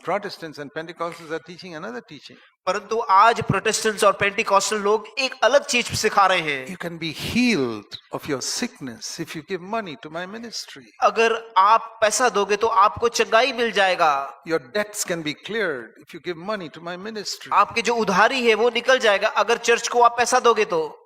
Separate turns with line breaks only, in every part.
Protestants and Pentecostals are teaching another teaching.
परंतु आज Protestants और पेंटिकॉस्टल लोग एक अलग चीज सिखा रहे हैं।
You can be healed of your sickness if you give money to my ministry.
अगर आप पैसा दोगे तो आपको चंगाई मिल जाएगा।
Your debts can be cleared if you give money to my ministry.
आपके जो उधारी है वो निकल जाएगा अगर चर्च को आप पैसा दोगे तो।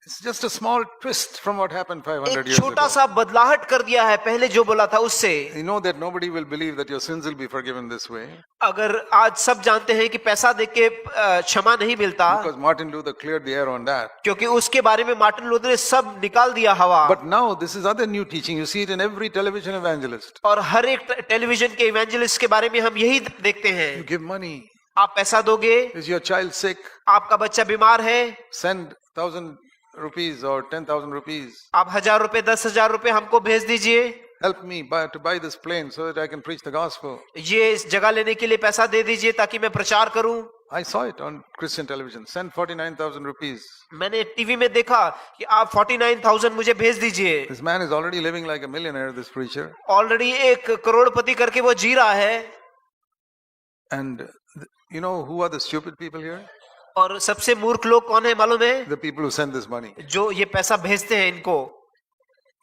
It's just a small twist from what happened 500
एक
years
छोटा
ago.
सा बदलाहट कर दिया है पहले जो बोला था उससे।
You know that nobody will believe that your sins will be forgiven this way.
अगर आज सब जानते हैं कि पैसा देके क्षमा नहीं मिलता,
Because Martin Luther cleared the air on that.
क्योंकि उसके बारे में मार्टिन लूथर ने सब निकाल दिया हवा।
But now this is other new teaching. You see it in every television evangelist.
और हर एक टेलीविजन के इवेंजलिस्ट के बारे में हम यही देखते हैं।
You give money.
आप पैसा दोगे,
Is your child sick?
आपका बच्चा बीमार है,
Send 1,000 rupees or 10,000 rupees.
आप 1,000 रुपए 10,000 रुपए हमको भेज दीजिए।
Help me to buy this plane so that I can preach the gospel.
ये इस जगह लेने के लिए पैसा दे दीजिए ताकि मैं प्रचार करूं।
I saw it on Christian television. Send 49,000 rupees.
मैंने टीवी में देखा कि आप 49,000 मुझे भेज दीजिए।
This man is already living like a millionaire, this preacher.
Already एक करोड़पति करके वो जी रहा है।
And you know who are the stupid people here?
और सबसे मूर्ख लोग कौन है मालूम है?
The people who send this money.
जो ये पैसा भेजते हैं इनको।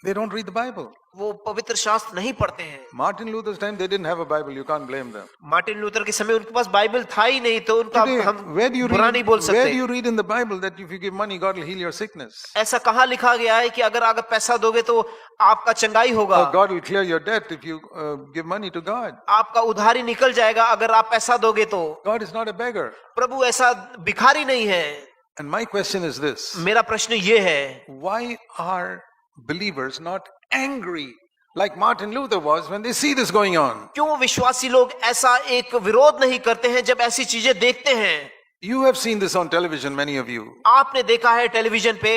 They don't read the Bible.
वो पवित्र शास्त्र नहीं पढ़ते हैं।
Martin Luther's time, they didn't have a Bible. You can't blame them.
Martin Luther के समय उनके पास बाइबल था ही नहीं, तो उनका
Today,
हम
where do you
बुरा नहीं बोल
read? Where do
सकते।
you read in the Bible that if you give money, God will heal your sickness?
ऐसा कहाँ लिखा गया है कि अगर पैसा दोगे तो आपका चंगाई होगा,
Or God will clear your debt if you give money to God.
आपका उधारी निकल जाएगा अगर आप पैसा दोगे तो।
God is not a beggar.
प्रभु ऐसा भिखारी नहीं है।
And my question is this:
मेरा प्रश्न ये है,
why are believers not angry like Martin Luther was when they see this going on?
क्यों विश्वासी लोग ऐसा एक विरोध नहीं करते हैं जब ऐसी चीजें देखते हैं?
You have seen this on television, many of you.
आपने देखा है टेलीविजन पे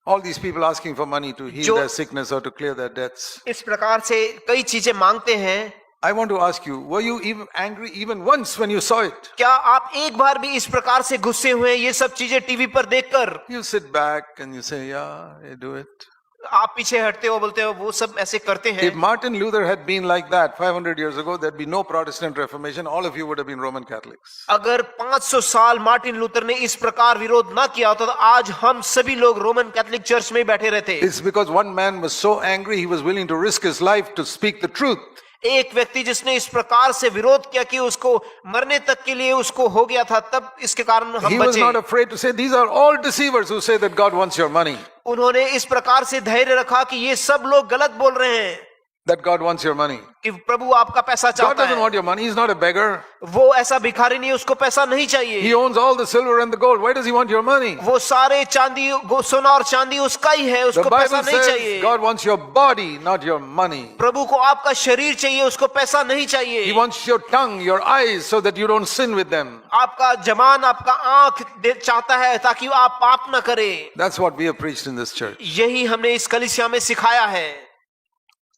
All these people asking for money to heal their sickness or to clear their debts.
इस प्रकार से कई चीजें मांगते हैं।
I want to ask you, were you even angry even once when you saw it?
क्या आप एक बार भी इस प्रकार से गुस्से हुए ये सब चीजें टीवी पर देखकर?
You sit back and you say, yeah, they do it.
आप पीछे हटते हो, बोलते हो वो सब ऐसे करते हैं।
If Martin Luther had been like that 500 years ago, there'd be no Protestant Reformation. All of you would have been Roman Catholics.
अगर 500 साल मार्टिन लूथर ने इस प्रकार विरोध ना किया होता तो आज हम सभी लोग रोमन कैथोलिक चर्च में ही बैठे रहते।
It's because one man was so angry, he was willing to risk his life to speak the truth.
एक व्यक्ति जिसने इस प्रकार से विरोध किया कि उसको मरने तक के लिए उसको हो गया था, तब इसके कारण हम
He was
बचे।
not afraid to say, these are all deceivers who say that God wants your money.
उन्होंने इस प्रकार से धैर्य रखा कि ये सब लोग गलत बोल रहे हैं
That God wants your money.
कि प्रभु आपका पैसा
God
चाहता
doesn't
है।
want your money. He's not a beggar.
वो ऐसा भिखारी नहीं, उसको पैसा नहीं चाहिए।
He owns all the silver and the gold. Why does he want your money?
वो सारे चांदी, सोना और चांदी उसका ही है,
The
उसको पैसा
Bible
नहीं
says
चाहिए।
God wants your body, not your money.
प्रभु को आपका शरीर चाहिए, उसको पैसा नहीं चाहिए।
He wants your tongue, your eyes, so that you don't sin with them.
आपका जबान, आपका आंख चाहता है ताकि आप पाप न करे।
That's what we have preached in this church.
यही हमने इस कलीसिया में सिखाया है।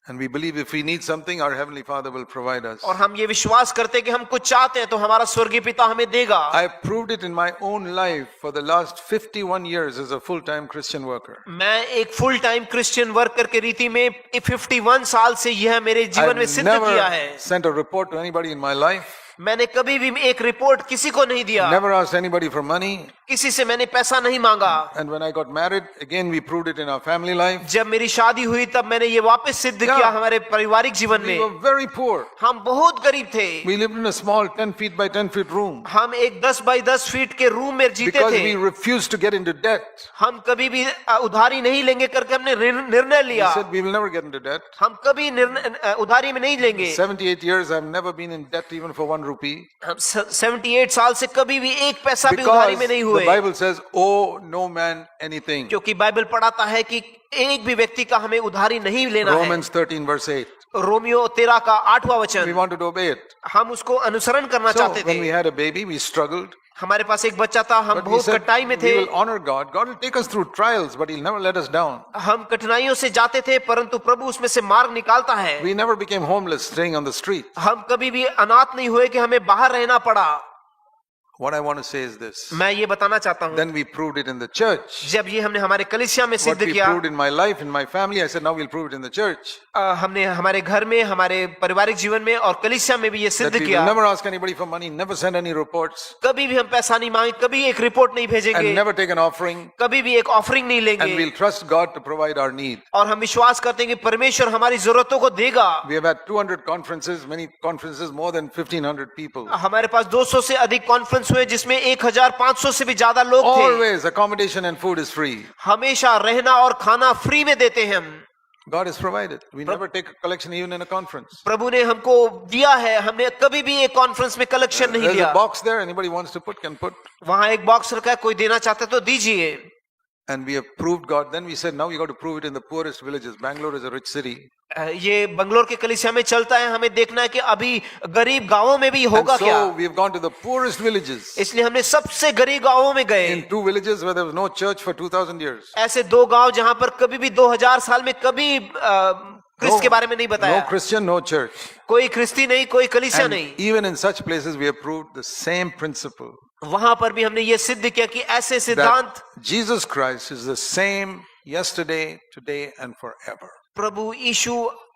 And we believe if we need something, our Heavenly Father will provide us.
और हम ये विश्वास करते हैं कि हम कुछ चाहते हैं तो हमारा स्वर्गीय पिता हमें देगा।
I have proved it in my own life for the last 51 years as a full-time Christian worker.
मैं एक फुल टाइम क्रिश्चियन वर्कर के रीति में 51 साल से यह मेरे जीवन में
I've
सिद्ध किया है।
never sent a report to anybody in my life.
मैंने कभी भी एक रिपोर्ट किसी को नहीं दिया।
Never asked anybody for money.
किसी से मैंने पैसा नहीं मांगा।
And when I got married, again we proved it in our family life.
जब मेरी शादी हुई तब मैंने ये वापस सिद्ध किया हमारे पारिवारिक जीवन
We
में।
were very poor.
हम बहुत गरीब थे।
We lived in a small 10 feet by 10 feet room.
हम एक 10 बाई 10 फीट के रूम में जीते
Because
थे।
we refused to get into debt.
हम कभी भी उधारी नहीं लेंगे करके हमने निर्णय
We
लिया।
said we will never get into debt.
हम कभी उधारी में नहीं लेंगे।
78 years I've never been in debt even for 1 rupee.
हम 78 साल से कभी भी एक पैसा भी उधारी
Because
में नहीं
the
हुए।
Bible says, owe no man anything.
क्योंकि बाइबल पढ़ाता है कि एक भी व्यक्ति का हमें उधारी नहीं लेना है।
Romans 13 verse 8.
रोमियो 13 का 8वां
We
वचन।
wanted to obey it.
हम उसको अनुसरण करना
So
चाहते
when we
थे।
had a baby, we struggled.
हमारे पास एक बच्चा था, हम
But we
बहुत
said,
कठिनाई में
we
थे।
will honor God. God will take us through trials, but He'll never let us down.
हम कठिनाइयों से जाते थे परंतु प्रभु उसमें से मार्ग निकालता है।
We never became homeless, staying on the street.
हम कभी भी अनाथ नहीं हुए कि हमें बाहर रहना पड़ा।
What I want to say is this.
मैं ये बताना चाहता हूँ,
Then we proved it in the church.
जब ये हमने हमारे कलीसिया में
What
सिद्ध
we
किया,
proved in my life, in my family, I said, now we'll prove it in the church.
हमने हमारे घर में, हमारे पारिवारिक जीवन में और कलीसिया में भी ये
That
सिद्ध
we will
किया,
never ask anybody for money, never send any reports,
कभी भी हम पैसा नहीं मांगे, कभी एक रिपोर्ट नहीं भेजेंगे,
and never take an offering.
कभी भी एक ऑफरिंग नहीं
And
लेंगे,
we'll trust God to provide our need.
और हम विश्वास करते हैं कि परमेश्वर हमारी जरूरतों को देगा।
We have had 200 conferences, many conferences, more than 1,500 people.
हमारे पास 200 से अधिक कॉन्फ्रेंस हुए, जिसमें 1,500 से भी ज्यादा लोग थे।
Always accommodation and food is free.
हमेशा रहना और खाना फ्री में देते हैं हम।
God has provided. We never take a collection even in a conference.
प्रभु ने हमको दिया है, हमने कभी भी एक कॉन्फ्रेंस में कलेक्शन नहीं
There's
लिया।
a box there. Anybody wants to put can put.
वहां एक बॉक्स रखा है, कोई देना चाहता है तो दीजिए।
And we have proved God. Then we said, now we got to prove it in the poorest villages. Bangalore is a rich city.
ये बंगलोर के कलीसिया में चलता है, हमें देखना है कि अभी गरीब गांवों में भी
And
होगा क्या।
so we have gone to the poorest villages.
इसलिए हमने सबसे गरीब गांवों में गए।
In 2 villages where there was no church for 2,000 years.
ऐसे 2 गांव जहां पर कभी भी 2000 साल में कभी क्रिस्त के बारे में नहीं
No
बताया,
Christian, no church.
कोई ख्रिस्ती नहीं, कोई कलीसिया
And
नहीं।
even in such places, we have proved the same principle.
वहां पर भी हमने ये सिद्ध किया कि ऐसे सिद्धांत
That Jesus Christ is the same yesterday, today, and forever.
प्रभु यीशु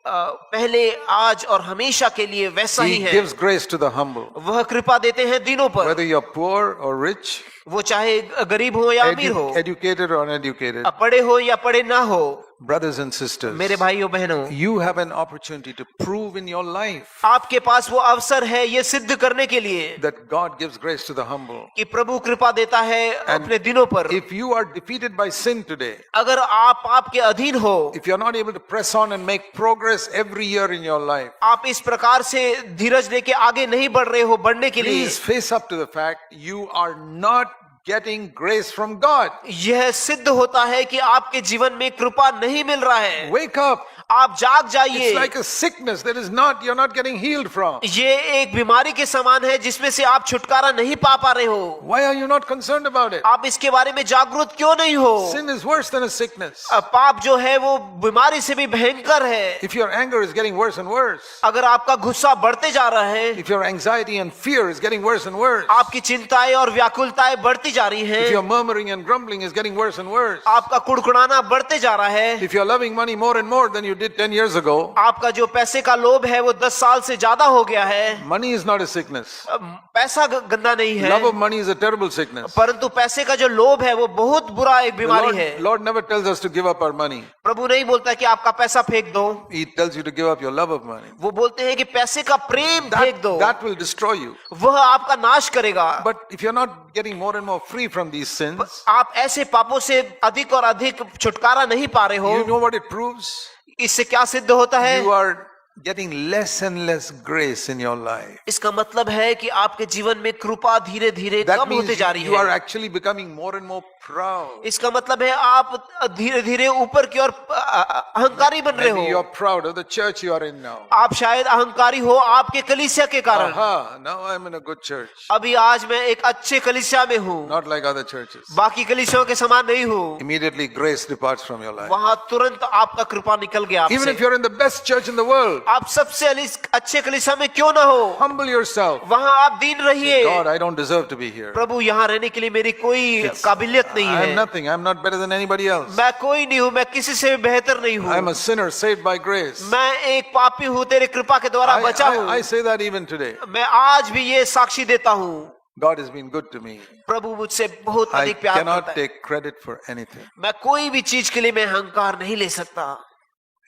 पहले, आज और हमेशा के लिए वैसा ही
He
है।
gives grace to the humble.
वह कृपा देते हैं दिनों पर,
Whether you're poor or rich,
वो चाहे गरीब हो या अमीर हो,
educated or uneducated,
पढ़े हो या पढ़े ना हो।
brothers and sisters,
मेरे भाइयों बहनों,
you have an opportunity to prove in your life
आपके पास वो अवसर है ये सिद्ध करने के लिए
that God gives grace to the humble.
कि प्रभु कृपा देता है अपने दिनों पर।
If you are defeated by sin today,
अगर आप आपके अधीन हो,
if you're not able to press on and make progress every year in your life,
आप इस प्रकार से धीरज लेके आगे नहीं बढ़ रहे हो बढ़ने के लिए,
please face up to the fact you are not getting grace from God.
यह सिद्ध होता है कि आपके जीवन में कृपा नहीं मिल रहा है।
Wake up.
आप जाग जाइए।
It's like a sickness that is not, you're not getting healed from.
ये एक बीमारी के समान है जिसमें से आप छुटकारा नहीं पा रहे हो।
Why are you not concerned about it?
आप इसके बारे में जागरूक क्यों नहीं हो?
Sin is worse than a sickness.
पाप जो है वो बीमारी से भी भयंकर है।
If your anger is getting worse and worse,
अगर आपका गुस्सा बढ़ते जा रहा है,
if your anxiety and fear is getting worse and worse,
आपकी चिंताएं और व्याकुलताएं बढ़ती जा रही
if
हैं,
your murmuring and grumbling is getting worse and worse,
आपका कुड़कुड़ाना बढ़ते जा रहा है,
if you're loving money more and more than you did 10 years ago,
आपका जो पैसे का लोभ है वो 10 साल से ज्यादा हो गया है।
money is not a sickness.
पैसा गंदा नहीं है,
Love of money is a terrible sickness.
परंतु पैसे का जो लोभ है वो बहुत बुरा एक
The
बीमारी है।
Lord never tells us to give up our money.
प्रभु नहीं बोलता कि आपका पैसा फेंक दो,
He tells you to give up your love of money.
वो बोलते हैं कि पैसे का प्रेम फेंक दो,
That will destroy you.
वह आपका नाश करेगा।
But if you're not getting more and more free from these sins,
आप ऐसे पापों से अधिक और अधिक छुटकारा नहीं पा रहे हो।
you know what it proves?
इससे क्या सिद्ध होता है?
You are getting less and less grace in your life.
इसका मतलब है कि आपके जीवन में कृपा धीरे धीरे
That
कम
means
होते जा रही
you are
है।
actually becoming more and more proud.
इसका मतलब है आप धीरे धीरे ऊपर की ओर अहंकारी बन रहे
Maybe you
हो।
are proud of the church you are in now.
आप शायद अहंकारी हो आपके कलीसिया के कारण।
Aha, now I'm in a good church.
अभी आज मैं एक अच्छे कलीसिया में हूँ,
Not like other churches.
बाकी कलीसियाओं के समान नहीं हूँ।
Immediately grace departs from your life.
वहां तुरंत आपका कृपा निकल गया
Even
आपसे।
if you're in the best church in the world,
आप सबसे अच्छे कलीसिया में क्यों ना हो,
humble yourself.
वहां आप दीन रहिए।
God, I don't deserve to be here.
प्रभु यहाँ रहने के लिए मेरी कोई काबिलियत नहीं
I'm
है,
nothing. I'm not better than anybody else.
मैं कोई नहीं हूँ, मैं किसी से भी बेहतर नहीं
I'm
हूँ,
a sinner saved by grace.
मैं एक पापी हूँ तेरे कृपा के द्वारा बचा हूँ।
I say that even today.
मैं आज भी ये साक्षी देता हूँ,
God has been good to me.
प्रभु मुझसे बहुत
I
अधिक प्यार करता
cannot
है।
take credit for anything.
मैं कोई भी चीज के लिए मैं अहंकार नहीं ले सकता।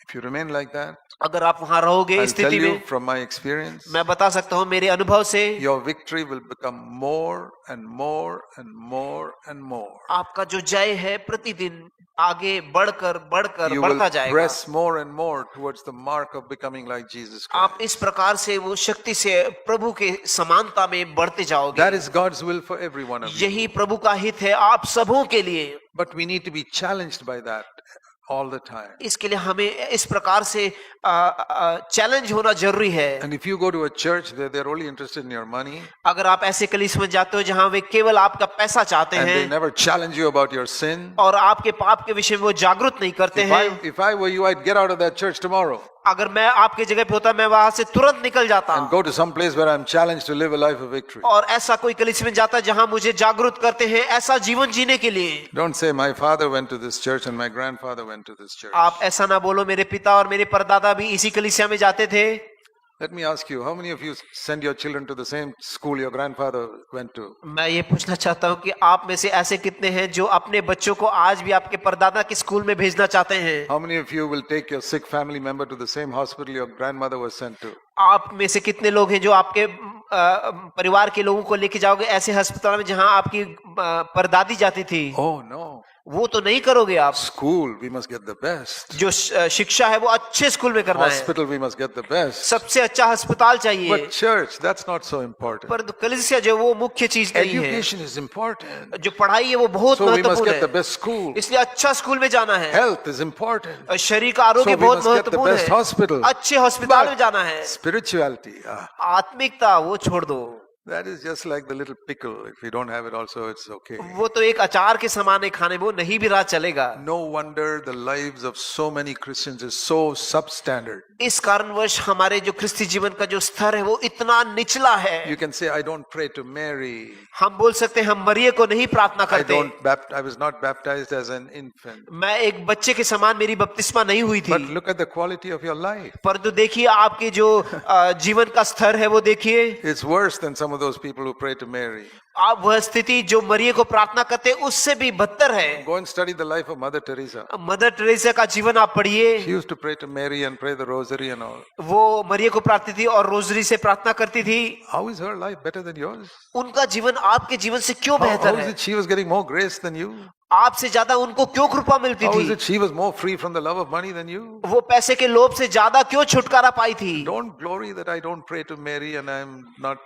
If you remain like that,
अगर आप वहां रहोगे
I'll
इस
tell
स्थिति
you
में,
from my experience,
मैं बता सकता हूँ मेरे अनुभव से,
your victory will become more and more and more and more.
आपका जो जय है प्रतिदिन आगे बढ़कर बढ़कर
You will
बढ़ता जाएगा।
press more and more towards the mark of becoming like Jesus Christ.
आप इस प्रकार से वो शक्ति से प्रभु के समानता में बढ़ते जाओगे।
That is God's will for every one of you.
यही प्रभु का हित है आप सबों के लिए।
But we need to be challenged by that all the time.
इसके लिए हमें इस प्रकार से चैलेंज होना जरूरी है।
And if you go to a church where they're only interested in your money
अगर आप ऐसे कलीसिया में जाते हो जहां वे केवल आपका पैसा चाहते
and they
हैं
never challenge you about your sin,
और आपके पाप के विषय में वो जागरूक नहीं करते हैं,
if I were you, I'd get out of that church tomorrow.
अगर मैं आपकी जगह पे होता मैं वहां से तुरंत निकल जाता
and go to some place where I'm challenged to live a life of victory.
और ऐसा कोई कलीसिया में जाता जहां मुझे जागरूक करते हैं ऐसा जीवन जीने के लिए।
Don't say my father went to this church and my grandfather went to this church.
आप ऐसा ना बोलो मेरे पिता और मेरे परदादा भी इसी कलीसिया में जाते थे।
Let me ask you, how many of you send your children to the same school your grandfather went to?
मैं ये पूछना चाहता हूँ कि आप में से ऐसे कितने हैं जो अपने बच्चों को आज भी आपके परदादा के स्कूल में भेजना चाहते हैं?
How many of you will take your sick family member to the same hospital your grandmother was sent to?
आप में से कितने लोग हैं जो आपके परिवार के लोगों को लेके जाओगे ऐसे अस्पताल में जहां आपकी परदादी जाती थी?
Oh no.
वो तो नहीं करोगे आप।
School, we must get the best.
जो शिक्षा है वो अच्छे स्कूल में करना है।
Hospital, we must get the best.
सबसे अच्छा अस्पताल चाहिए।
But church, that's not so important.
पर कलीसिया जो वो मुख्य चीज नहीं है।
Education is important.
जो पढ़ाई है वो बहुत
So we must
महत्वपूर्ण
get the
है।
best school.
इसलिए अच्छा स्कूल में जाना है।
Health is important.
शरीर का आरोग्य
So we
बहुत
must get the
महत्वपूर्ण
best
है।
hospital.
अच्छे अस्पताल में जाना है।
Spirituality,
आत्मिकता वो छोड़ दो।
that is just like the little pickle. If you don't have it also, it's okay.
वो तो एक अचार के समान है खाने, वो नहीं भी रहा चलेगा।
No wonder the lives of so many Christians is so substandard.
इस कारणवश हमारे जो ख्रिस्ती जीवन का जो स्तर है वो इतना निचला है।
You can say, I don't pray to Mary.
हम बोल सकते हैं हम मरियम को नहीं प्रार्थना करते।
I was not baptized as an infant.
मैं एक बच्चे के समान मेरी बपतिस्मा नहीं हुई थी।
But look at the quality of your life.
परंतु देखिए आपके जो जीवन का स्तर है वो देखिए।
It's worse than some of those people who pray to Mary.
आप वह स्थिति जो मरियम को प्रार्थना करते हैं उससे भी बदतर है।
Go and study the life of Mother Teresa.
Mother Teresa का जीवन आप पढ़िए।
She used to pray to Mary and pray the rosary and all.
वो मरियम को प्रार्थी थी और रोजरी से प्रार्थना करती थी।
How is her life better than yours?
उनका जीवन आपके जीवन से क्यों
How
बेहतर
is
है?
it she was getting more grace than you?
आपसे ज्यादा उनको क्यों कृपा मिलती
How is
थी?
it she was more free from the love of money than you?
वो पैसे के लोभ से ज्यादा क्यों छुटकारा पाई थी?
Don't glory that I don't pray to Mary and I'm not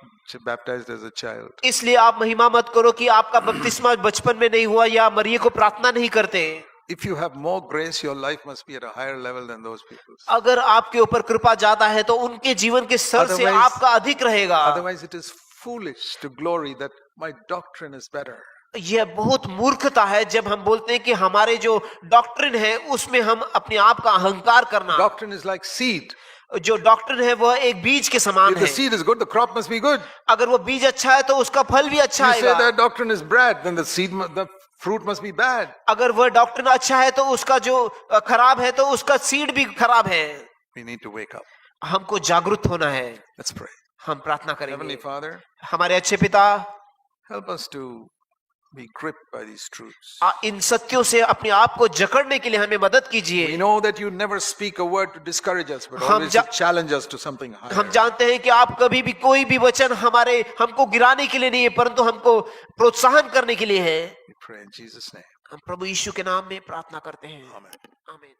baptized as a child.
इसलिए आप महिमा मत करो कि आपका बपतिस्मा बचपन में नहीं हुआ या मरियम को प्रार्थना नहीं करते।
If you have more grace, your life must be at a higher level than those people's.
अगर आपके ऊपर कृपा ज्यादा है तो उनके जीवन के स्तर से
Otherwise-
आपका अधिक रहेगा।
Otherwise, it is foolish to glory that my doctrine is better.
यह बहुत मूर्खता है जब हम बोलते हैं कि हमारे जो डॉक्ट्रिन है उसमें हम अपने आप का अहंकार करना।
Doctrine is like seed.
जो डॉक्ट्रिन है वह एक बीज के समान
If the
है।
seed is good, the crop must be good.
अगर वो बीज अच्छा है तो उसका फल भी अच्छा
You say
आएगा।
that doctrine is bad, then the fruit must be bad.
अगर वह डॉक्ट्रिन अच्छा है तो उसका जो खराब है तो उसका सीड भी खराब है।
We need to wake up.
हमको जागरूक होना है।
Let's pray.
हम प्रार्थना
Heavenly
करेंगे।
Father,
हमारे अच्छे पिता,
help us to be gripped by these truths.
इन सत्यों से अपने आप को जकड़ने के लिए हमें मदद
We
कीजिए।
know that you never speak a word to discourage us, but
हम
always to
जा-
challenge us to something
हम
higher.
जानते हैं कि आप कभी भी कोई भी वचन हमको गिराने के लिए नहीं है परंतु हमको प्रोत्साहन करने के लिए है।
We pray in Jesus' name.
हम प्रभु यीशु के नाम में प्रार्थना करते हैं।
Amen.
आमीन।